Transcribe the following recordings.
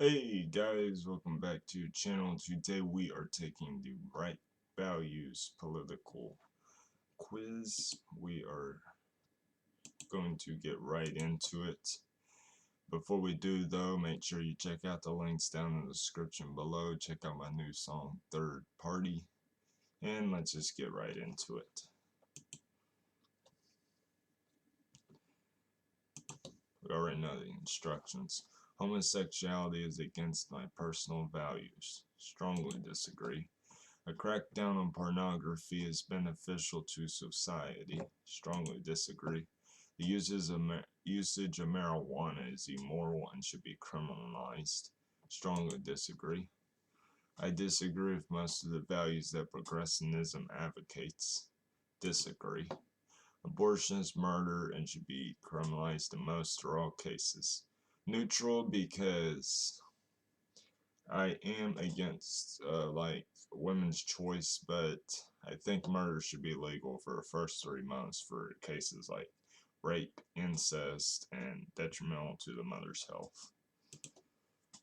Hey guys, welcome back to your channel. Today we are taking the Right Values political quiz. We are going to get right into it. Before we do though, make sure you check out the links down in the description below. Check out my new song, Third Party. And let's just get right into it. We already know the instructions. Homosexuality is against my personal values. Strongly disagree. A crackdown on pornography is beneficial to society. Strongly disagree. The usage of marijuana is immoral and should be criminalized. Strongly disagree. I disagree with most of the values that progressivism advocates. Disagree. Abortion is murder and should be criminalized in most or all cases. Neutral because I am against like women's choice, but I think murder should be legal for the first 3 months for cases like rape, incest, and detrimental to the mother's health.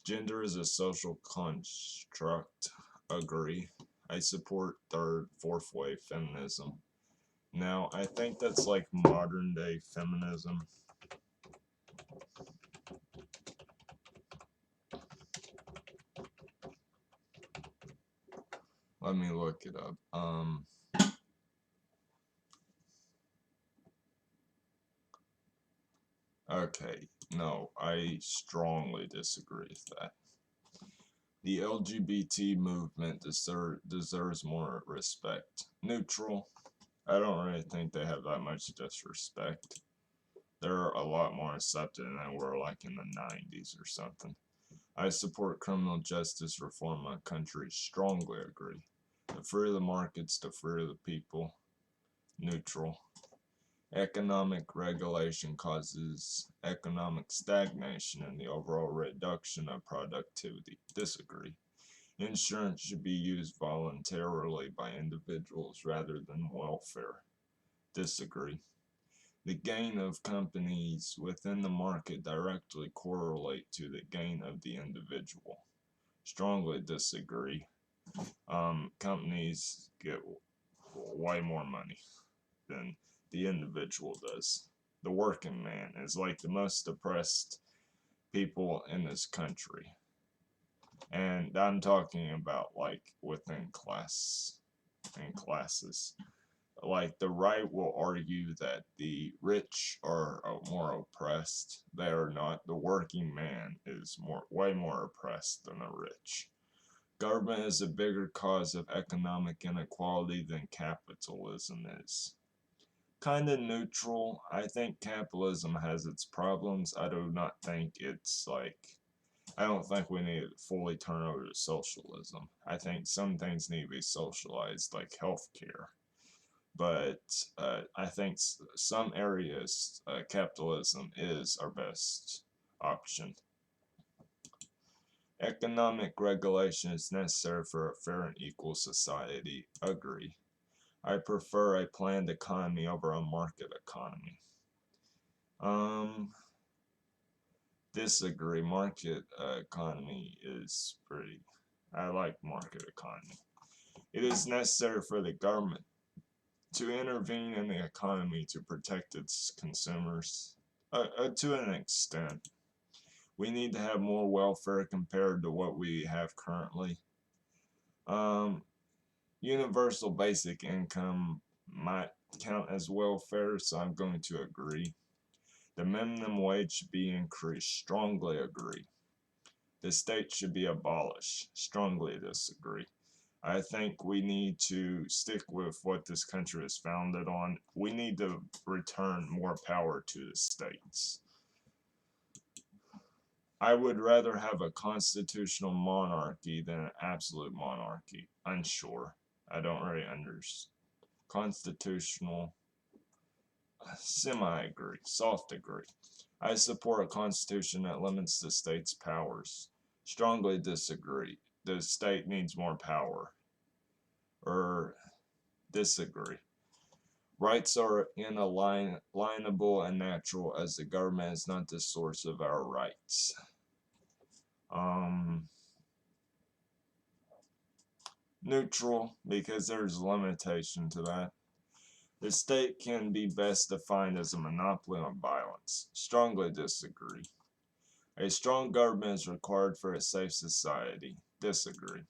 Gender is a social construct. Agree. I support third, fourth wave feminism. Now, I think that's like modern day feminism. Let me look it up. Okay, no, I strongly disagree with that. The LGBT movement deserves more respect. Neutral. I don't really think they have that much disrespect. They're a lot more accepted than they were like in the 90s or something. I support criminal justice reform in my country. Strongly agree. The free of the markets, the free of the people. Neutral. Economic regulation causes economic stagnation and the overall reduction of productivity. Disagree. Insurance should be used voluntarily by individuals rather than welfare. Disagree. The gain of companies within the market directly correlate to the gain of the individual. Strongly disagree. Companies get way more money than the individual does. The working man is like the most oppressed people in this country. And I'm talking about like within classes. Like the right will argue that the rich are more oppressed. They are not. The working man is way more oppressed than the rich. Government is a bigger cause of economic inequality than capitalism is. Kind of neutral. I think capitalism has its problems. I do not think it's like, I don't think we need to fully turn over to socialism. I think some things need to be socialized, like healthcare. But I think some areas, capitalism is our best option. Economic regulation is necessary for a fair and equal society. Agree. I prefer a planned economy over a market economy. Disagree. Market economy is pretty. I like market economy. It is necessary for the government to intervene in the economy to protect its consumers to an extent. We need to have more welfare compared to what we have currently. Universal basic income might count as welfare, so I'm going to agree. The minimum wage should be increased. Strongly agree. The state should be abolished. Strongly disagree. I think we need to stick with what this country is founded on. We need to return more power to the states. I would rather have a constitutional monarchy than an absolute monarchy. Unsure. I don't really understand. Constitutional, semi-agree, soft agree. I support a constitution that limits the state's powers. Strongly disagree. The state needs more power. Or disagree. Rights are inalienable and natural as the government is not the source of our rights. Neutral, because there's limitation to that. The state can be best defined as a monopoly on violence. Strongly disagree. A strong government is required for a safe society. Disagree.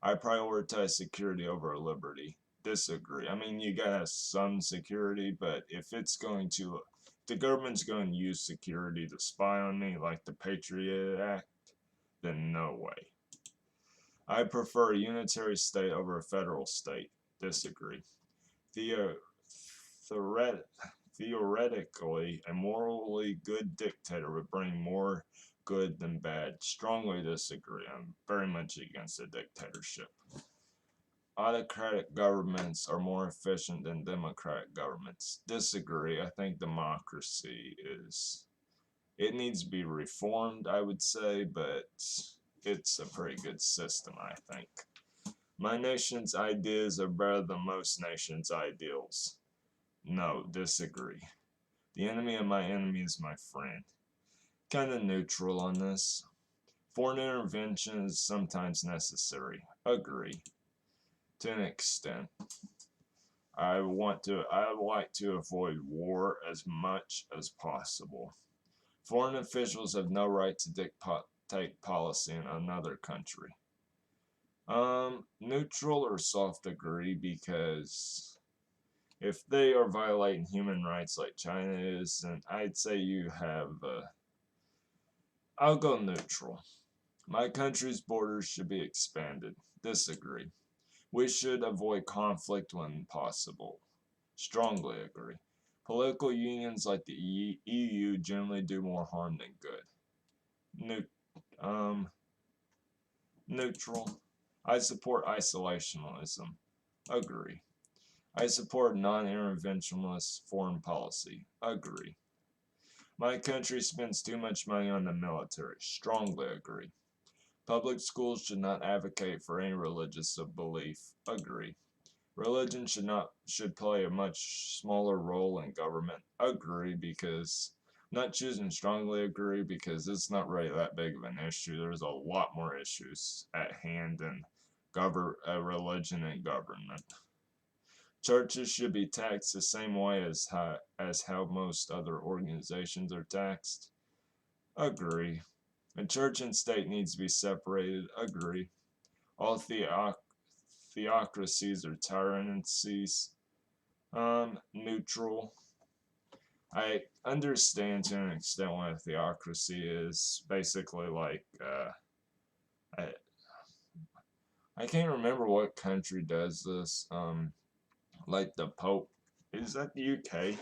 I prioritize security over liberty. Disagree. I mean, you gotta have some security, but if the government's going to use security to spy on me, like the Patriot Act, then no way. I prefer a unitary state over a federal state. Disagree. Theo- Theoretically, a morally good dictator would bring more good than bad. Strongly disagree. I'm very much against a dictatorship. Autocratic governments are more efficient than democratic governments. Disagree. I think democracy it needs to be reformed, I would say, but it's a pretty good system, I think. My nation's ideas are better than most nations' ideals. No, disagree. The enemy of my enemy is my friend. Kind of neutral on this. Foreign intervention is sometimes necessary. Agree. To an extent. I like to avoid war as much as possible. Foreign officials have no right to dictate policy in another country. Neutral or soft agree, because if they are violating human rights like China is, then I'd say I'll go neutral. My country's borders should be expanded. Disagree. We should avoid conflict when possible. Strongly agree. Political unions like the EU generally do more harm than good. Neutral. I support isolationism. Agree. I support non-interventionist foreign policy. Agree. My country spends too much money on the military. Strongly agree. Public schools should not advocate for any religious belief. Agree. Religion should play a much smaller role in government. Agree, because I'm not choosing strongly agree because it's not really that big of an issue. There's a lot more issues at hand than religion and government. Churches should be taxed the same way as how most other organizations are taxed. Agree. And church and state needs to be separated. Agree. All theocracies are tyrannies. Neutral. I understand to an extent what a theocracy is. Basically, like I can't remember what country does this. Like the Pope. Is that the UK?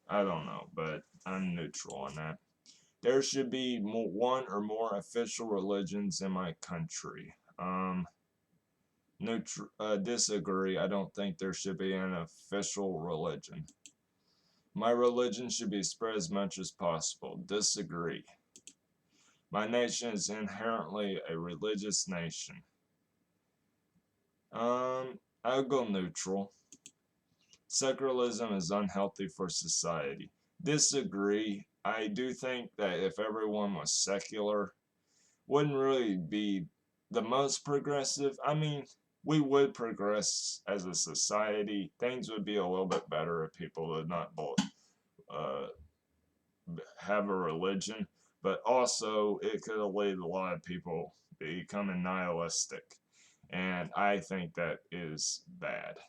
I don't know, but I'm neutral on that. There should be one or more official religions in my country. Disagree. I don't think there should be an official religion. My religion should be spread as much as possible. Disagree. My nation is inherently a religious nation. I'll go neutral. Secularism is unhealthy for society. Disagree. I do think that if everyone was secular, wouldn't really be the most progressive. I mean, we would progress as a society. Things would be a little bit better if people did not have a religion, but also it could have led a lot of people becoming nihilistic, and I think that is bad.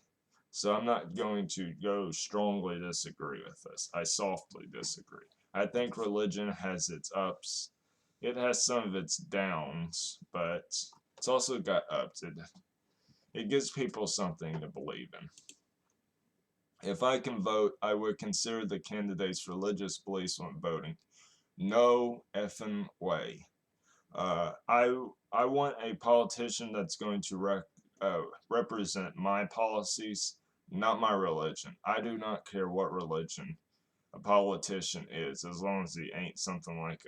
So I'm not going to go strongly disagree with this. I softly disagree. I think religion has its ups. It has some of its downs, but it's also got ups. It gives people something to believe in. If I can vote, I would consider the candidate's religious beliefs when voting. No effing way. I want a politician that's going to represent my policies, not my religion. I do not care what religion a politician is, as long as he ain't something like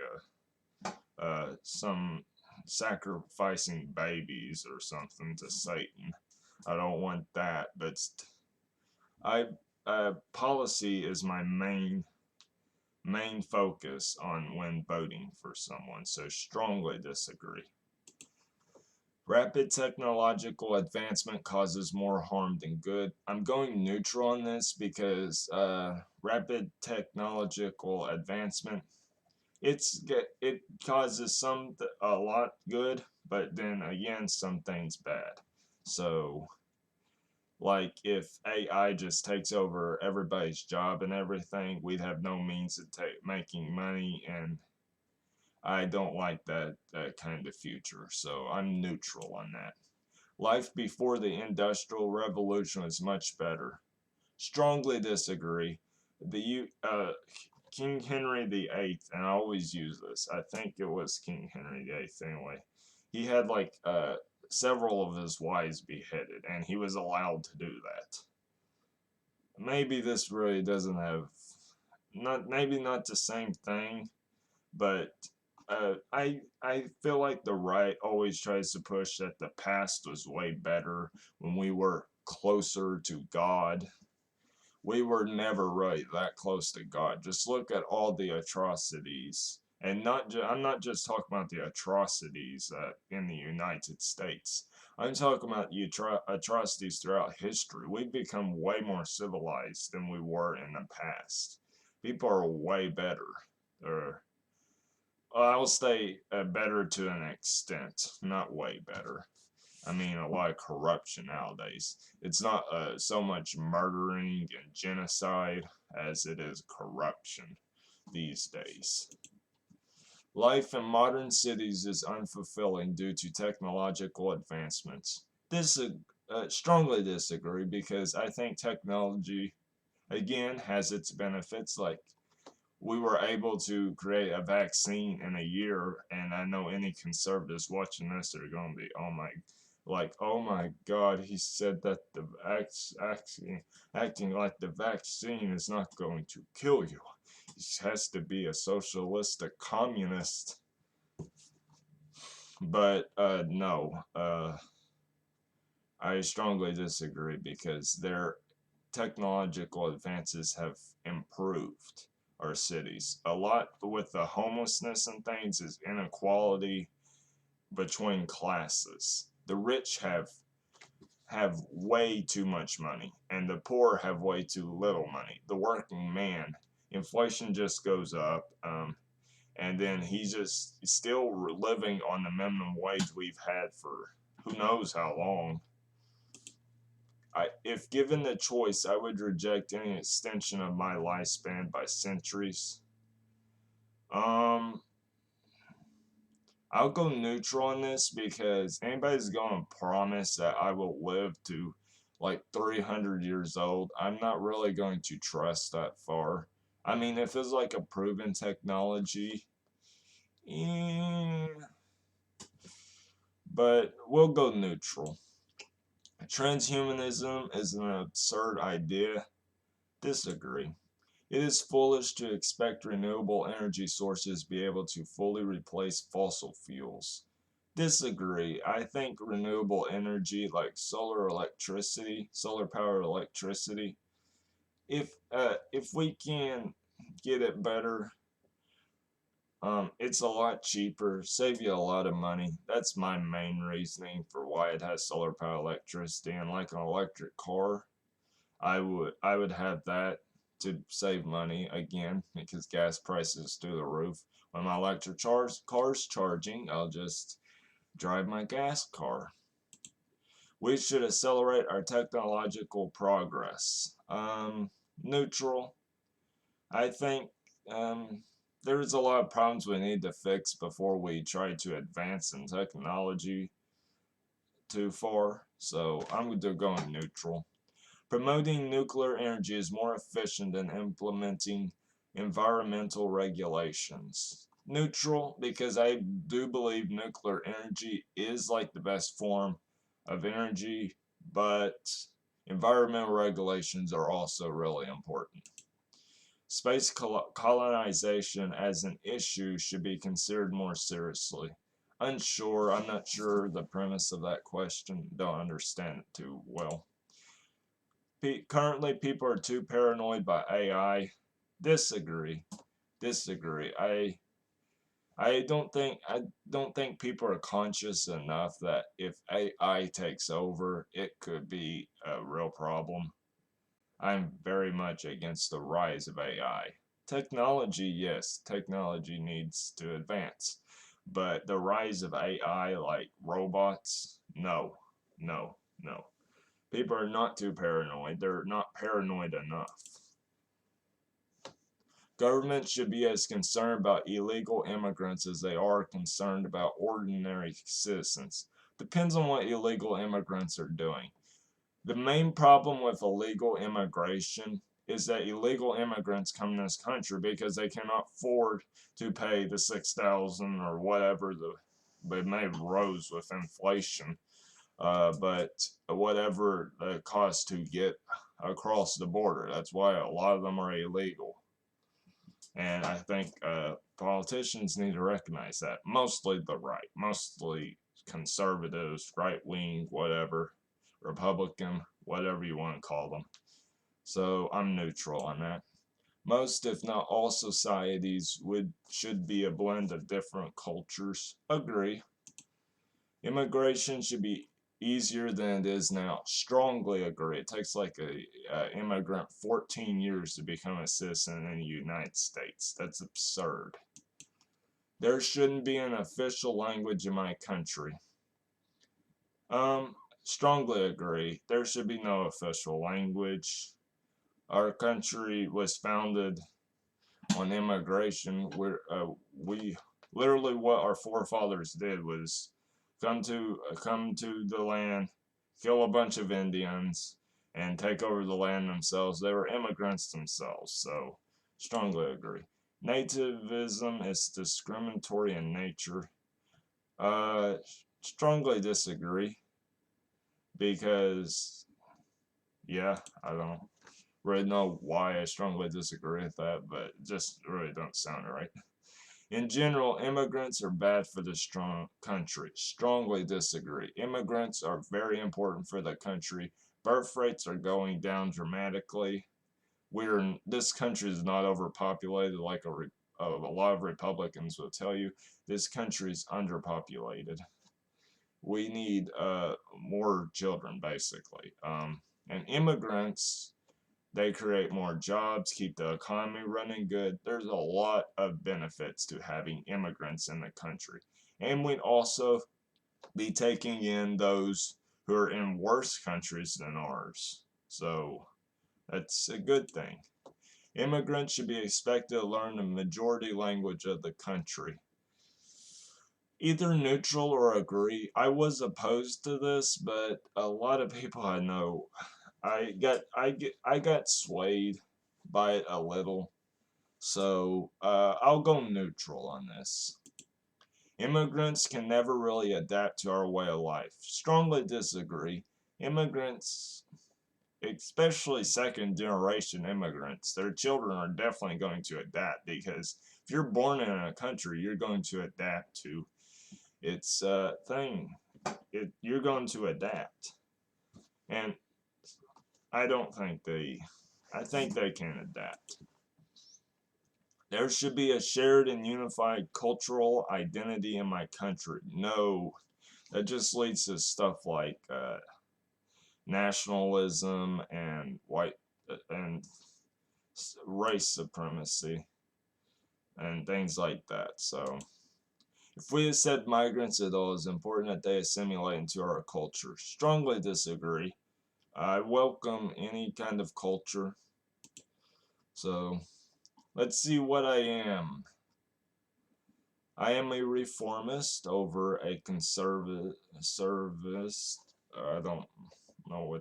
some sacrificing babies or something to Satan. I don't want that. But policy is my main main focus on when voting for someone, so strongly disagree. Rapid technological advancement causes more harm than good. I'm going neutral on this because rapid technological advancement, it causes a lot good, but then again some things bad. So like if AI just takes over everybody's job and everything, we'd have no means of making money, and I don't like that kind of future. So I'm neutral on that. Life before the Industrial Revolution was much better. Strongly disagree. King Henry VIII, and I always use this. I think it was King Henry VIII anyway. He had like several of his wives beheaded, and he was allowed to do that. Maybe this really doesn't have maybe not the same thing, but I feel like the right always tries to push that the past was way better when we were closer to God. We were never really that close to God. Just look at all the atrocities, and I'm not just talking about the atrocities in the United States. I'm talking about the atrocities throughout history. We've become way more civilized than we were in the past. People are way better. Or I'll say better to an extent, not way better. I mean, a lot of corruption nowadays. It's not so much murdering and genocide as it is corruption these days. Life in modern cities is unfulfilling due to technological advancements. This strongly disagree because I think technology, again, has its benefits. Like we were able to create a vaccine in a year, and I know any conservatives watching this are going to be, oh my God, he said that the acting like the vaccine is not going to kill you. He has to be a socialistic communist. But no, I strongly disagree because their technological advances have improved our cities. A lot with the homelessness and things is inequality between classes. The rich have way too much money, and the poor have way too little money. The working man, inflation just goes up, and then he's just still living on the minimum wage we've had for who knows how long. If given the choice, I would reject any extension of my lifespan by centuries. I'll go neutral on this because anybody's going to promise that I will live to like 300 years old. I'm not really going to trust that far. I mean, if it's like a proven technology, but we'll go neutral. Transhumanism is an absurd idea. Disagree. It is foolish to expect renewable energy sources be able to fully replace fossil fuels. Disagree. I think renewable energy like solar power electricity, if we can get it better, it's a lot cheaper, save you a lot of money. That's my main reasoning for why it has solar power electricity. And like an electric car, I would have that to save money again because gas prices through the roof. When my electric car's charging, I'll just drive my gas car. We should accelerate our technological progress. Neutral. I think there's a lot of problems we need to fix before we try to advance in technology too far. So I'm going neutral. Promoting nuclear energy is more efficient than implementing environmental regulations. Neutral, because I do believe nuclear energy is like the best form of energy, but environmental regulations are also really important. Space colonization as an issue should be considered more seriously. Unsure, I'm not sure the premise of that question, don't understand it too well. Currently, people are too paranoid by AI. Disagree. disagree. I don't think people are conscious enough that if AI takes over, it could be a real problem. I'm very much against the rise of AI. Technology, yes, technology needs to advance. But the rise of AI, like robots, no, no, no. People are not too paranoid. They're not paranoid enough. Governments should be as concerned about illegal immigrants as they are concerned about ordinary citizens. Depends on what illegal immigrants are doing. The main problem with illegal immigration is that illegal immigrants come to this country because they cannot afford to pay the 6,000 or whatever they may have rose with inflation, but whatever the cost to get across the border. That's why a lot of them are illegal. And I think politicians need to recognize that. Mostly the right, mostly conservatives, right wing, whatever, Republican, whatever you want to call them. So I'm neutral on that. Most, if not all, societies should be a blend of different cultures. Agree. Immigration should be easier than it is now. Strongly agree. It takes like a immigrant 14 years to become a citizen in the United States. That's absurd. There shouldn't be an official language in my country. Strongly agree. There should be no official language. Our country was founded on immigration. We literally what our forefathers did was come to the land, kill a bunch of Indians, and take over the land themselves. They were immigrants themselves, so strongly agree. Nativism is discriminatory in nature. Strongly disagree because, yeah, I don't really know why I strongly disagree with that, but it just really don't sound right. In general, immigrants are bad for the strong country. Strongly disagree. Immigrants are very important for the country. Birth rates are going down dramatically. This country is not overpopulated like a lot of Republicans will tell you. This country is underpopulated. We need more children, basically. And immigrants, they create more jobs, keep the economy running good. There's a lot of benefits to having immigrants in the country. And we'd also be taking in those who are in worse countries than ours. So that's a good thing. Immigrants should be expected to learn the majority language of the country. Either neutral or agree. I was opposed to this, but a lot of people I know, I got swayed by it a little, so I'll go neutral on this. Immigrants can never really adapt to our way of life. Strongly disagree. Immigrants, especially second generation immigrants, their children are definitely going to adapt because if you're born in a country, you're going to adapt to its thing. You're going to adapt, and I think they can adapt. There should be a shared and unified cultural identity in my country. No, that just leads to stuff like nationalism and and race supremacy and things like that. So, if we accept migrants at all, it's important that they assimilate into our culture. Strongly disagree. I welcome any kind of culture. So, let's see what I am. I am a reformist over a conservativist. I don't know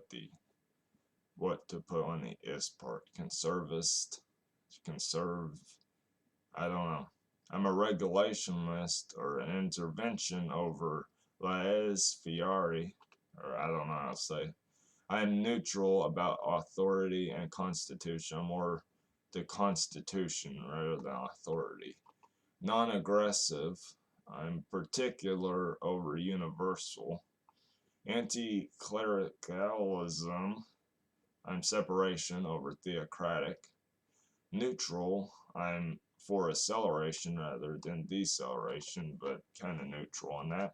what to put on the is part. Conservist, conserve. I don't know. I'm a regulationist or an intervention over laissez-faire, or I don't know how to say. I am neutral about authority and constitution. I'm more the constitution rather than authority. Non-aggressive. I'm particular over universal. Anti-clericalism. I'm separation over theocratic. Neutral. I'm for acceleration rather than deceleration, but kind of neutral on that.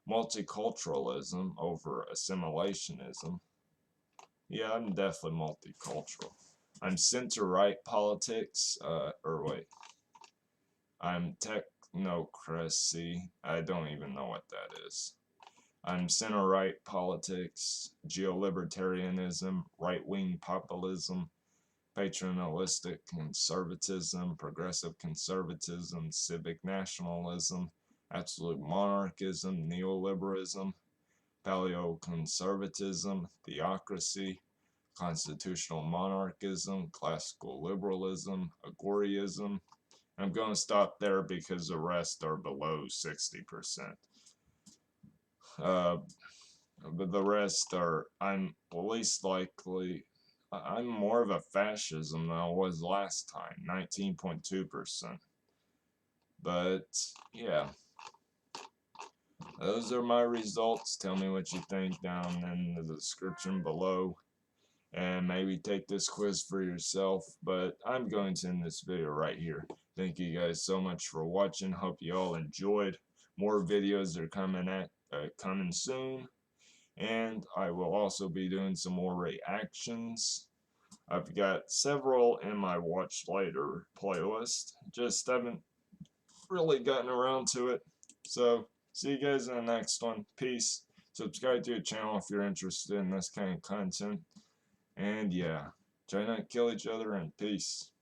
Multiculturalism over assimilationism. Yeah, I'm definitely multicultural. I'm center-right politics, I'm technocracy. I don't even know what that is. I'm center-right politics, geolibertarianism, right-wing populism, paternalistic conservatism, progressive conservatism, civic nationalism, absolute monarchism, neoliberalism, paleoconservatism, theocracy, constitutional monarchism, classical liberalism, agorism. I'm going to stop there because the rest are below 60%. But the rest are, I'm least likely, I'm more of a fascism than I was last time, 19.2%. But, yeah. Those are my results. Tell me what you think down in the description below. And maybe take this quiz for yourself. But I'm going to end this video right here. Thank you guys so much for watching. Hope you all enjoyed. More videos are coming soon. And I will also be doing some more reactions. I've got several in my watch later playlist. Just haven't really gotten around to it. So, see you guys in the next one. Peace. Subscribe to the channel if you're interested in this kind of content. And yeah, try not to kill each other, and peace.